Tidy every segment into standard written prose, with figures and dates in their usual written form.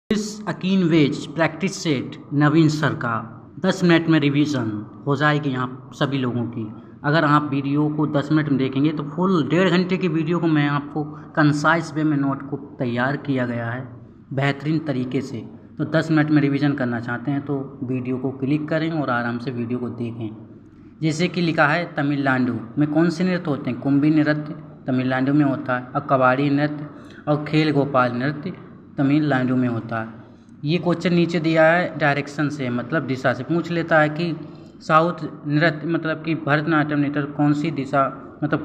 इस akin veg practice set नवीन sir का 10 minute में रिवीजन हो जाएगी यहाँ सभी लोगों की। अगर आप वीडियो को 10 मिनट में देखेंगे तो फुल 1.5 घंटे की वीडियो को मैं आपको कंसाइज वे में नोट को तैयार किया गया है बेहतरीन तरीके से। तो 10 मिनट में रिवीजन करना चाहते हैं तो वीडियो को क्लिक करें और आराम से वीडियो को देखें। जैसे कि लिखा है तमिलनाडु में कौन से नृत्य होते हैं? कुंभी नृत्य तमिलनाडु में होता है, और कबाड़ी नृत्य और खेल गोपाल नृत्य तमिलनाडु में होता है। ये क्वेश्चन नीचे दिया है डायरेक्शन से, मतलब दिशा से पूछ लेता है कि साउथ नृत्य मतलब कि भरतनाट्यम नृत्य कौन सी दिशा मतलब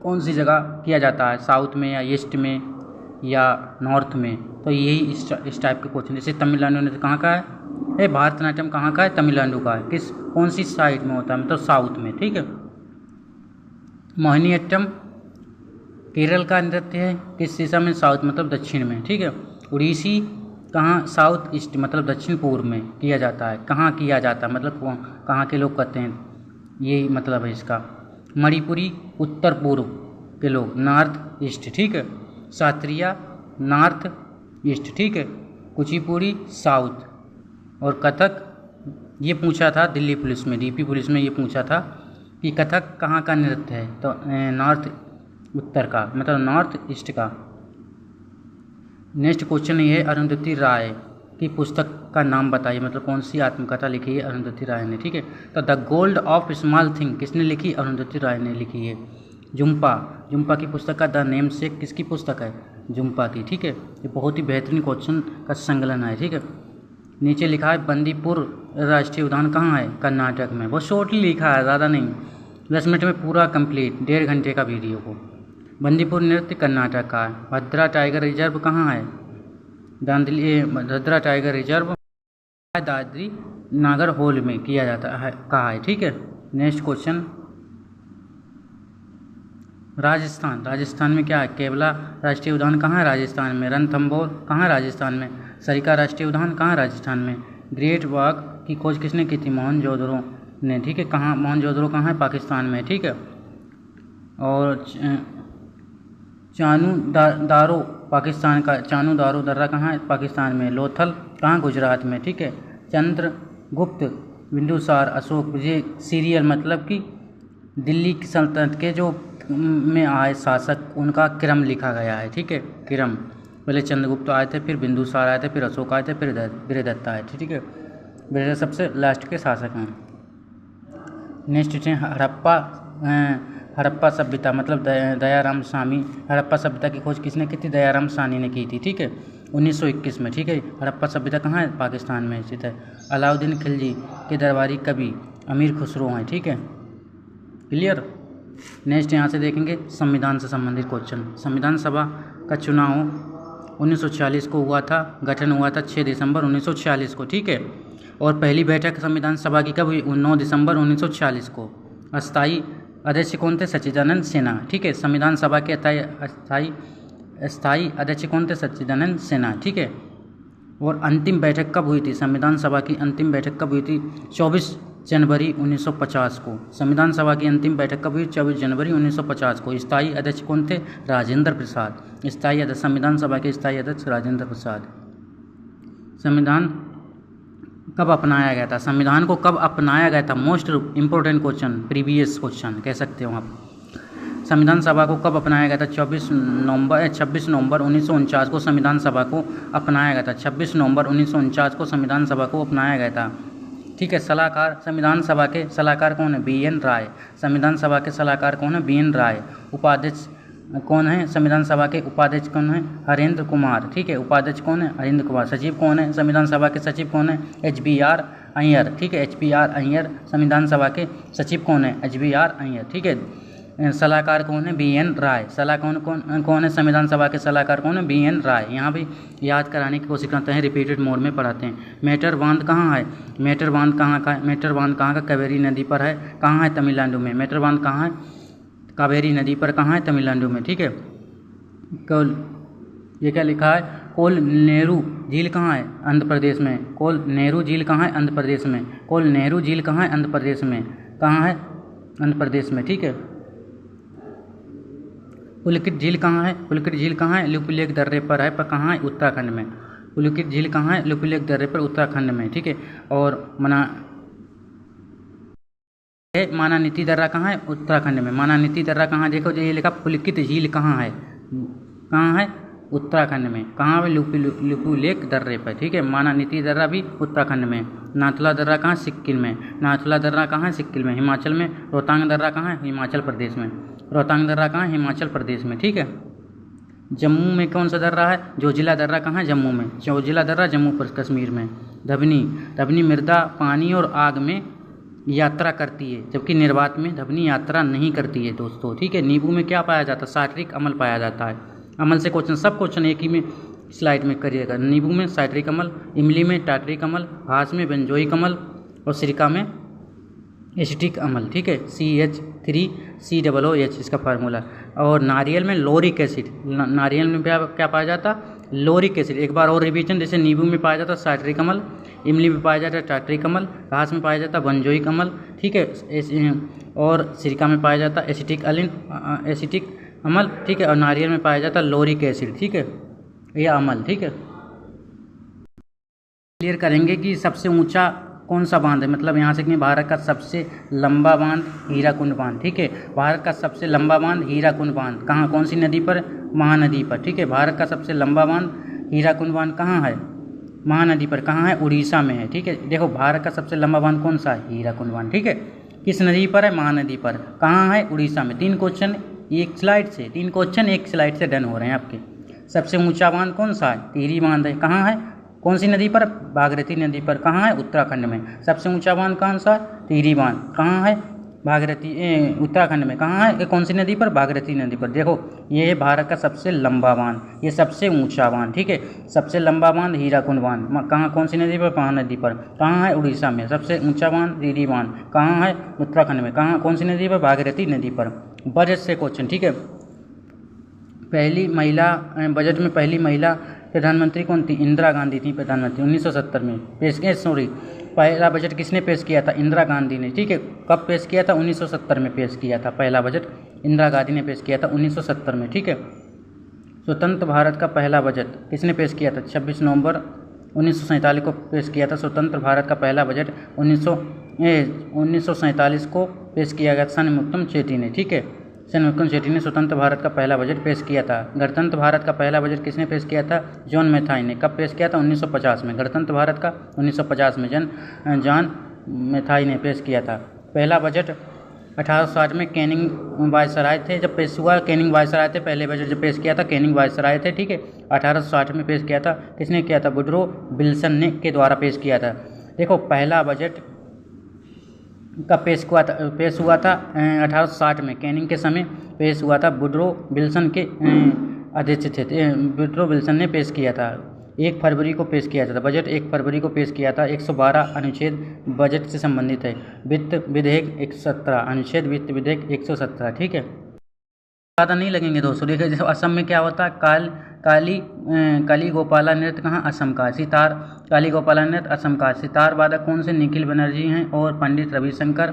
कौन सी जगह किया जाता है, साउथ में या ईस्ट में या नॉर्थ में। तो यही इस टाइप के क्वेश्चन। जैसे तमिलनाडु नृत्य कहाँ का है, भरतनाट्यम कहाँ का है, तमिलनाडु का है, कौन सी साइड में होता है, मतलब साउथ में। ठीक है। मोहिनीअट्टम केरल का नृत्य है, किस दिशा में, साउथ मतलब दक्षिण में। ठीक है। उड़ीसी कहाँ, साउथ ईस्ट मतलब दक्षिण पूर्व में किया जाता है। कहाँ किया जाता है मतलब कहाँ के लोग करते हैं, यही मतलब है इसका। मणिपुरी उत्तर पूर्व के लोग, नॉर्थ ईस्ट। ठीक है। Sattriya north east. ठीक है। कुचिपुड़ी साउथ। और कथक ये पूछा था दिल्ली पुलिस में, डीपी पुलिस में ये पूछा था कि कथक कहाँ का नृत्य है, तो नॉर्थ उत्तर का मतलब नॉर्थ ईस्ट का। नेक्स्ट क्वेश्चन ये है अरुंधति राय की पुस्तक का नाम बताइए, मतलब कौन सी आत्मकथा लिखी है अरुंधति राय ने। ठीक है। तो the gold of small thing किसने लिखी, अरुंधति राय ने लिखी है। जुम्पा की पुस्तक का द नेम से किसकी पुस्तक है, जुम्पा की। ठीक है। ये बहुत ही बेहतरीन क्वेश्चन का संकलन है। ठीक है। नीचे लिखा है बंदीपुर राष्ट्रीय उद्यान कहाँ है, कर्नाटक में। बहुत शॉर्टली लिखा है, ज़्यादा नहीं, 10 मिनट में पूरा कंप्लीट, 1.5 घंटे का वीडियो को। बंदीपुर नृत्य कर्नाटक का है। भद्रा टाइगर रिजर्व कहाँ है, भद्रा टाइगर रिजर्व दादरी नागर होल में किया जाता है, कहा है। ठीक है। नेक्स्ट क्वेश्चन राजस्थान में क्या है, केवला राष्ट्रीय उद्यान कहाँ है, राजस्थान में। रणथंभौर कहाँ है, राजस्थान में। सरिका राष्ट्रीय उद्यान कहाँ है, राजस्थान में। ग्रेट वॉक की खोज किसने की थी, मोहनजोदड़ो ने। ठीक है। कहाँ मोहनजोदड़ो कहाँ है, पाकिस्तान में। ठीक है। और चानू दारो पाकिस्तान का, चानू दारो दर्रा कहाँ है, पाकिस्तान में। लोथल कहाँ, गुजरात में। ठीक है। चंद्रगुप्त बिंदुसार अशोक विजय सीरियल मतलब कि दिल्ली की सल्तनत के जो में आए शासक, उनका क्रम लिखा गया है। ठीक है। क्रम, पहले चंद्रगुप्त आए थे, फिर बिंदुसार आए थे, फिर अशोक आए थे, फिर वीरदत्त आए थे। ठीक है। वीरदत्त सबसे लास्ट के शासक हैं। नेक्स्ट है हड़प्पा सभ्यता मतलब दयाराम सामी। हड़प्पा सभ्यता की खोज किसने की थी, दयाराम सानी ने की थी। ठीक है। 1921 में। ठीक है। हड़प्पा सभ्यता कहाँ है, पाकिस्तान में स्थित है। अलाउद्दीन खिलजी के दरबारी कवि अमीर खुसरो हैं। ठीक है। क्लियर। नेक्स्ट यहाँ से देखेंगे संविधान से संबंधित क्वेश्चन। संविधान सभा का चुनाव 1946 को हुआ था, गठन हुआ था 6 दिसंबर 1946 को। ठीक है। और पहली बैठक संविधान सभा की कब हुई, 9 दिसंबर 1946 को। अस्थायी अध्यक्ष कौन थे, सच्चिदानंद सिन्हा। ठीक है। संविधान सभा के अस्थायी अध्यक्ष कौन थे, सच्चिदानंद सिन्हा। ठीक है। और अंतिम बैठक कब हुई थी, संविधान सभा की अंतिम बैठक कब हुई थी, 24 जनवरी 1950 को। संविधान सभा की अंतिम बैठक कब हुई, 24 जनवरी 1950 को। स्थायी अध्यक्ष कौन थे, राजेंद्र प्रसाद। स्थायी अध्यक्ष, संविधान सभा के स्थायी अध्यक्ष राजेंद्र प्रसाद। संविधान कब अपनाया गया था, संविधान को कब अपनाया गया था, most important question, previous question कह सकते हो आप। संविधान सभा को कब अपनाया गया था, 26 नवंबर 1949 को संविधान सभा को अपनाया गया था। 26 नवंबर 1949 को संविधान सभा को अपनाया गया था। ठीक है। सलाहकार, संविधान सभा के सलाहकार कौन है, BN राय। संविधान सभा के सलाहकार कौन है, BN राय। उपाध्यक्ष कौन है, संविधान सभा के उपाध्यक्ष कौन है, हरेंद्र कुमार। ठीक है। उपाध्यक्ष कौन है, हरेंद्र कुमार। सचिव कौन है, संविधान सभा के सचिव कौन है, HBR अय्यर। ठीक है। HBR अय्यर संविधान सभा के सचिव कौन है, HBR अय्यर। ठीक है। सलाहकार कौन है, BN राय। सलाहकार कौन है, संविधान सभा के सलाहकार कौन है, BN राय। यहाँ भी याद कराने की कोशिश करते हैं, रिपीटेड मोड में पढ़ाते हैं। मेटर बांध कहाँ है, मेटर बांध कहाँ का है, मेटर बांध कहाँ का, कावेरी नदी पर है, कहाँ है, तमिलनाडु में। मेटर बांध कहाँ है, कावेरी नदी पर, कहाँ है, तमिलनाडु में। ठीक है। ये क्या लिखा है, कोल नेहरू झील कहाँ है, आंध्र प्रदेश में। कोल नेहरू झील कहाँ है, आंध्र प्रदेश में। कोल नेहरू झील कहाँ है, आंध्र प्रदेश में। कहाँ है, आंध्र प्रदेश में। ठीक है। पुलकित झील कहाँ है, पुलकित झील कहाँ है, लिपुलेख दर्रे पर है, पर कहाँ है, उत्तराखंड में। पुलकित झील कहाँ है? लिपुलेख दर्रे पर, उत्तराखंड में, ठीक है। और मानानीती दर्रा कहाँ है? उत्तराखंड में। मानानीती दर्रा कहाँ? देखो जो ये लिखा पुलकित झील कहाँ है? कहाँ है? उत्तराखंड में। कहाँ पे? लिपुलेख दर्रे पर, ठीक है। मानानीती दर्रा भी उत्तराखंड में। नाथुला दर्रा कहाँ? सिक्किम में। नाथुला दर्रा कहाँ है? सिक्किम में, हिमाचल में। रोहतांग दर्रा कहाँ है? हिमाचल प्रदेश में। रोहतांग दर्रा कहाँ है? हिमाचल प्रदेश में, ठीक है। जम्मू में कौन सा दर्रा है? जोजिला दर्रा कहाँ है? जम्मू में। जोजिला दर्रा जम्मू कश्मीर में। धबनी मृदा पानी और आग में यात्रा करती है, जबकि निर्वात में धबनी यात्रा नहीं करती है दोस्तों, ठीक है। नींबू में क्या पाया जाता है? साइट्रिक अम्ल पाया जाता है। अम्ल से क्वेश्चन, सब क्वेश्चन एक ही में स्लाइड में करिएगा। नींबू में साइट्रिक अम्ल, इमली में टार्टरिक अम्ल, घास में बेंजोइक अम्ल और सिरका में एसिटिक अम्ल, ठीक है। CH3COOH इसका फार्मूला। और नारियल में लोरिक एसिड, नारियल में क्या पाया जाता? लोरिक एसिड। एक बार और रिवीजन, जैसे नींबू में पाया जाता साइट्रिक अम्ल, इमली में पाया जाता है टार्टरिक अम्ल, घास में पाया जाता है बेंजोइक अम्ल, ठीक है। और सिरका में पाया जाता है एसिटिक अम्ल, ठीक है। और नारियल में पाया जाता है लोरिक एसिड, ठीक है, ये अम्ल, ठीक है। क्लियर करेंगे कि सबसे ऊंचा कौन सा बांध है, मतलब यहाँ से कि भारत का सबसे लंबा बांध हीराकुंड बांध, ठीक है। भारत का सबसे लंबा बांध हीराकुंड बांध कहाँ, कौन सी नदी पर? महानदी पर, ठीक है। भारत का सबसे लंबा बांध हीराकुंड बांध कहाँ है? महानदी पर। कहाँ है? उड़ीसा में है, ठीक है। देखो भारत का सबसे लंबा बांध कौन सा है? हीराकुंड बांध, ठीक है। किस नदी पर है? महानदी पर। कहाँ है? उड़ीसा में। 3 क्वेश्चन एक स्लाइड से डन हो रहे हैं आपके। सबसे ऊंचा बांध कौन सा है? टिहरी बांध है। कहाँ है? कौन सी नदी पर? भागीरथी नदी पर। कहाँ है? उत्तराखंड में। सबसे ऊंचा बांध कौन सा? टिहरी बांध। कहाँ है? उत्तराखंड में। कहाँ है? कौन सी नदी पर? भागीरथी नदी पर। देखो ये है भारत का सबसे लंबा बांध, ये सबसे ऊंचा बांध, ठीक है। सबसे लंबा बांध हीराकुंड बांध, कहाँ, कौन सी नदी पर? महानदी पर। कहाँ है? उड़ीसा में। सबसे ऊंचा बांध टिहरी बांध, कहाँ है? उत्तराखंड में। कहाँ, कौन सी नदी पर? भागीरथी नदी पर। बजट से क्वेश्चन, ठीक है। बजट में पहली महिला प्रधानमंत्री कौन थी? इंदिरा गांधी थी प्रधानमंत्री। 1970 में पहला बजट किसने पेश किया था? इंदिरा गांधी ने, ठीक है। कब पेश किया था? 1970 में पेश किया था पहला बजट, इंदिरा गांधी ने पेश किया था 1970 में, ठीक है। स्वतंत्र भारत का पहला बजट किसने पेश किया था? 26 नवंबर 1947 को पेश किया था स्वतंत्र भारत का पहला बजट। 1947 को पेश किया गया सन्मुक्तम चेट्टी ने, ठीक है। सन्मुक्तम चेट्टी ने स्वतंत्र भारत का पहला बजट पेश किया था। गणतंत्र भारत का पहला बजट किसने पेश किया था? जॉन मैथाई ने। कब पेश किया था? 1950 में। गणतंत्र भारत का 1950 में जॉन मैथाई ने पेश किया था। पहला बजट 1860 में कैनिंग वायसराय थे जब पेश हुआ। कैनिंग वायसराय थे पहले बजट जब पेश किया था, कैनिंग वायसराय थे, ठीक है। 1860 में पेश किया था। किसने किया था? वुडरो विल्सन ने के द्वारा पेश किया था। देखो पहला बजट का पेश हुआ था 1860 में, कैनिंग के समय पेश हुआ था। वुडरो विल्सन के अध्यक्ष थे। वुडरो विल्सन ने पेश किया था। 1 फरवरी को पेश किया था बजट, 1 फरवरी को पेश किया था। 112 अनुच्छेद बजट से संबंधित है। वित्त विधेयक 117 अनुच्छेद वित्त विधेयक 117, ठीक है। ज़्यादा नहीं लगेंगे दोस्तों। देखिए जैसे असम में क्या होता है, काली गोपाला नृत्य कहाँ? असम का। सितार काली गोपाला नृत्य असम का। सितार वादक कौन से? निखिल बनर्जी हैं और पंडित रविशंकर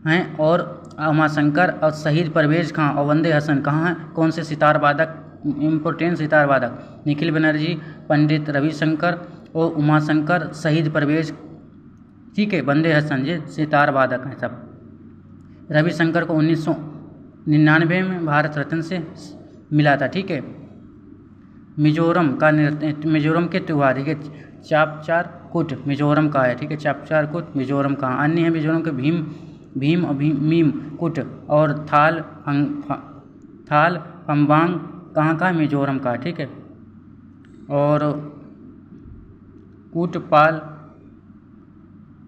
हैं और उमाशंकर और शहीद परवेज खां और वंदे हसन कहाँ हैं? कौन से सितार वादक? इम्पोर्टेंट सितार वादक निखिल बनर्जी, पंडित रविशंकर और उमाशंकर, शहीद परवेज, ठीक है। वंदे हसन ये सितार वादक हैं सब। रविशंकर को 1999 में भारत रत्न से मिला था, ठीक है। मिजोरम के त्यौहार, ठीक है। चापचार कूट मिजोरम का है, ठीक है। चापचार कूट मिजोरम का। अन्य है मिजोरम के मीम कूट और थाल फम्बांग कहाँ का? मिजोरम का, ठीक है। और कूटपाल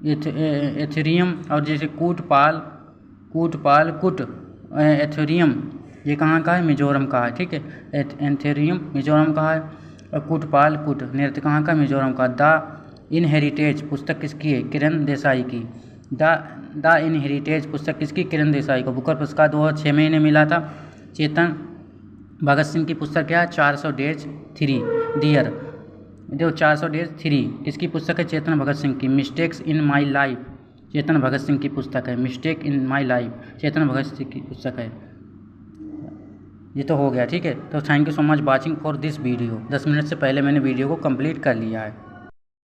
एथेरियम और जैसे कूटपाल कुट एथेरियम ये कहाँ का है? मिजोरम का है, ठीक है। एथेरियम मिजोरम का है और कूटपाल कुट नृत्य कहाँ का? मिजोरम का। द इनहेरिटेज पुस्तक किसकी है? किरण देसाई की। द इनहेरिटेज पुस्तक किसकी? किरण देसाई को। बुकर पुरस्कार 2006 में इन्हें मिला था। चेतन भगत सिंह की पुस्तक क्या है? 400 डेज 3 डियर। जो 400 डेज 3 किसकी पुस्तक है? चेतन भगत सिंह की। Mistakes in my life Chetan Bhagat Singh की पुस्तक है। Mistake in my life Chetan Bhagat Singh की पुस्तक है। ये तो हो गया, ठीक है। तो thank you so much watching for this video. 10 minute से पहले मैंने वीडियो को कंप्लीट कर लिया है।